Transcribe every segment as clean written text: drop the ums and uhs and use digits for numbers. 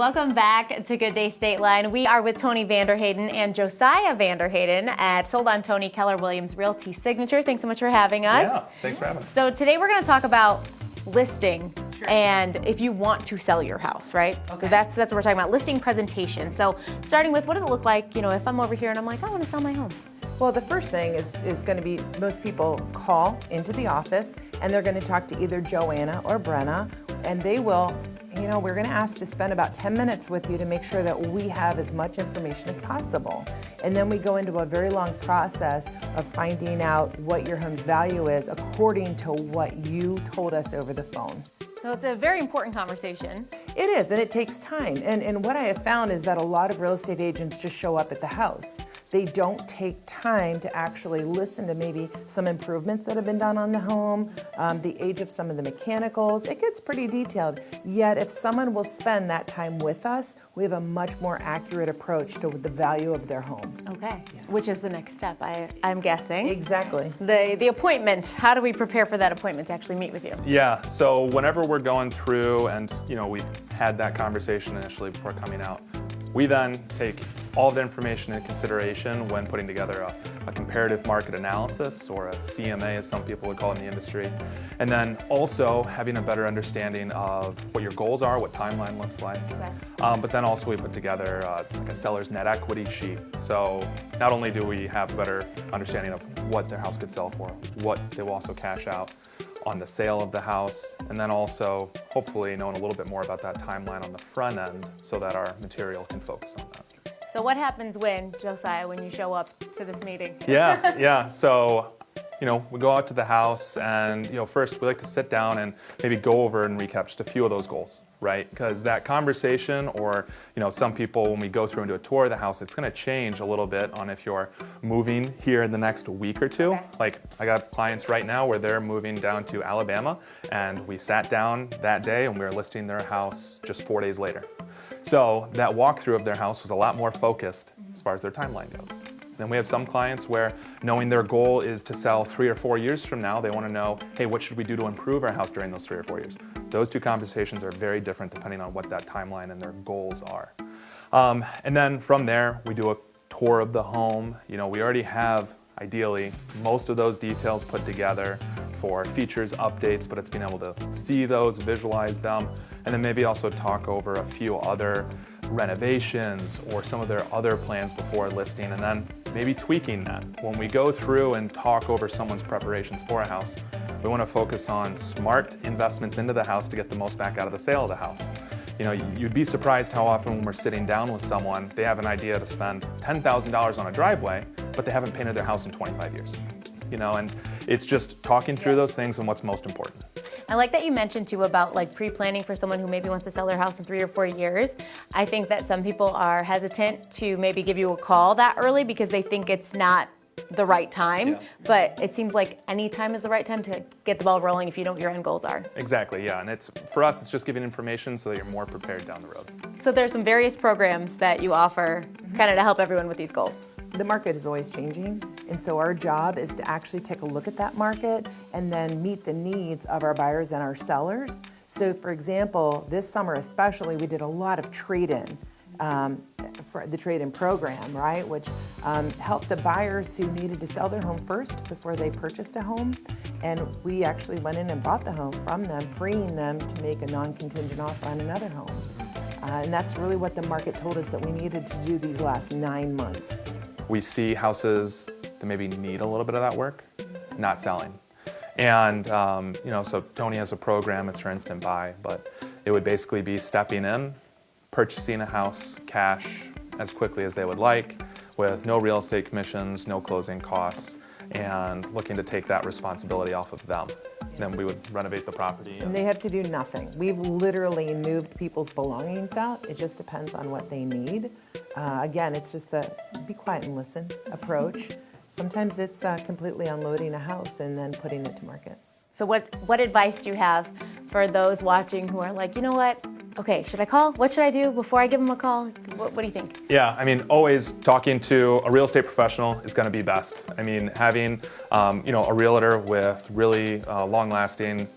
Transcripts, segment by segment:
Welcome back to Good Day Stateline. We are with Toni Vanderheyden and Josiah Vanderheyden at Sold On Toni, Keller Williams Realty Signature. Thanks so much for having us. Yeah, thanks for having us. So today we're going to talk about listing and if you want to sell your house, right? Okay. So that's what we're talking about, listing presentation. So starting with, what does it look like, if I'm over here and I'm like, I want to sell my home? Well, the first thing is going to be, most people call into the office and they're going to talk to either Joanna or Brenna, and they will, we're going to ask to spend about 10 minutes with you to make sure that we have as much information as possible. And then we go into a very long process of finding out what your home's value is according to what you told us over the phone. So it's a very important conversation. It is, and it takes time. And what I have found is that a lot of real estate agents just show up at the house. They don't take time to actually listen to maybe some improvements that have been done on the home, the age of some of the mechanicals. It gets pretty detailed. Yet if someone will spend that time with us, we have a much more accurate approach to the value of their home. Okay, which is the next step, I'm guessing. Exactly. The appointment, how do we prepare for that appointment to actually meet with you? Yeah, so whenever we're going through and, we've had that conversation initially before coming out, we then take all of the information into consideration when putting together a comparative market analysis, or a CMA as some people would call it in the industry. And then also having a better understanding of what your goals are, what timeline looks like. Okay. But then also we put together like a seller's net equity sheet. So not only do we have a better understanding of what their house could sell for, what they will also cash out on the sale of the house, and then also hopefully knowing a little bit more about that timeline on the front end so that our material can focus on that. So what happens Josiah, when you show up to this meeting? Yeah. So, we go out to the house and, first we like to sit down and maybe go over and recap just a few of those goals, right? Because that conversation, or, some people, when we go through and do a tour of the house, it's going to change a little bit on if you're moving here in the next week or two. Okay. Like, I got clients right now where they're moving down to Alabama, and we sat down that day and we were listing their house just 4 days later. So that walkthrough of their house was a lot more focused as far as their timeline goes. Then we have some clients where, knowing their goal is to sell 3 or 4 years from now, they want to know, hey, what should we do to improve our house during those 3 or 4 years? Those two conversations are very different depending on what that timeline and their goals are. And then from there, we do a tour of the home. We already have, ideally, most of those details put together for features, updates, but it's being able to see those, visualize them, and then maybe also talk over a few other renovations or some of their other plans before listing, and then maybe tweaking that. When we go through and talk over someone's preparations for a house, we want to focus on smart investments into the house to get the most back out of the sale of the house. You'd be surprised how often when we're sitting down with someone, they have an idea to spend $10,000 on a driveway, but they haven't painted their house in 25 years. And it's just talking through those things and what's most important. I like that you mentioned too about pre-planning for someone who maybe wants to sell their house in 3 or 4 years. I think that some people are hesitant to maybe give you a call that early because they think it's not the right time. Yeah. But it seems like any time is the right time to get the ball rolling if you know what your end goals are. Exactly, yeah. And for us, it's just giving information so that you're more prepared down the road. So there's some various programs that you offer kind of to help everyone with these goals. The market is always changing, and so our job is to actually take a look at that market and then meet the needs of our buyers and our sellers. So for example, this summer especially, we did a lot of trade-in, for the trade-in program, right? Which helped the buyers who needed to sell their home first before they purchased a home. And we actually went in and bought the home from them, freeing them to make a non-contingent offer on another home. And that's really what the market told us that we needed to do these last 9 months. We see houses that maybe need a little bit of that work, not selling. And, so Toni has a program, it's her instant buy, but it would basically be stepping in, purchasing a house cash as quickly as they would like, with no real estate commissions, no closing costs, and looking to take that responsibility off of them. Then we would renovate the property. And they have to do nothing. We've literally moved people's belongings out. It just depends on what they need. Again, it's just the be quiet and listen approach. Sometimes it's completely unloading a house and then putting it to market. So what advice do you have for those watching who are like, you know what? Okay, should I call? What should I do before I give them a call? What do you think? Yeah, always talking to a real estate professional is going to be best. Having, a realtor with really long-lasting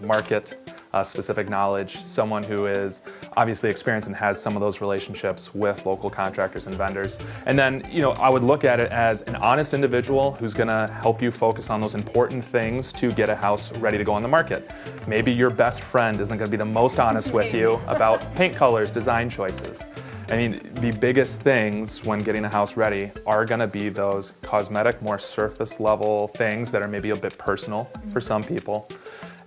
market specific knowledge, someone who is obviously experienced and has some of those relationships with local contractors and vendors. And then, I would look at it as an honest individual who's gonna help you focus on those important things to get a house ready to go on the market. Maybe your best friend isn't gonna be the most honest with you about paint colors, design choices. I mean, the biggest things when getting a house ready are gonna be those cosmetic, more surface level things that are maybe a bit personal for some people.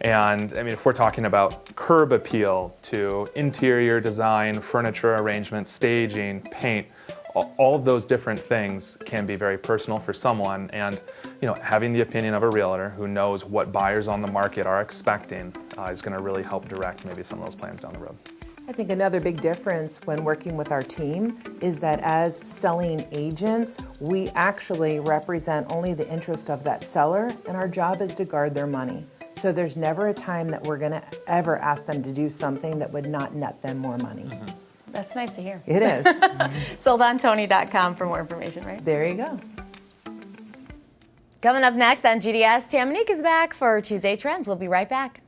And I mean, if we're talking about curb appeal to interior design, furniture arrangement, staging, paint, all of those different things can be very personal for someone. And having the opinion of a realtor who knows what buyers on the market are expecting is going to really help direct maybe some of those plans down the road. I think another big difference when working with our team is that as selling agents, we actually represent only the interest of that seller, and our job is to guard their money. So there's never a time that we're gonna ever ask them to do something that would not net them more money. Mm-hmm. That's nice to hear. It is. SoldOnToni.com for more information, right? There you go. Coming up next on GDS, Tamanique is back for Tuesday Trends. We'll be right back.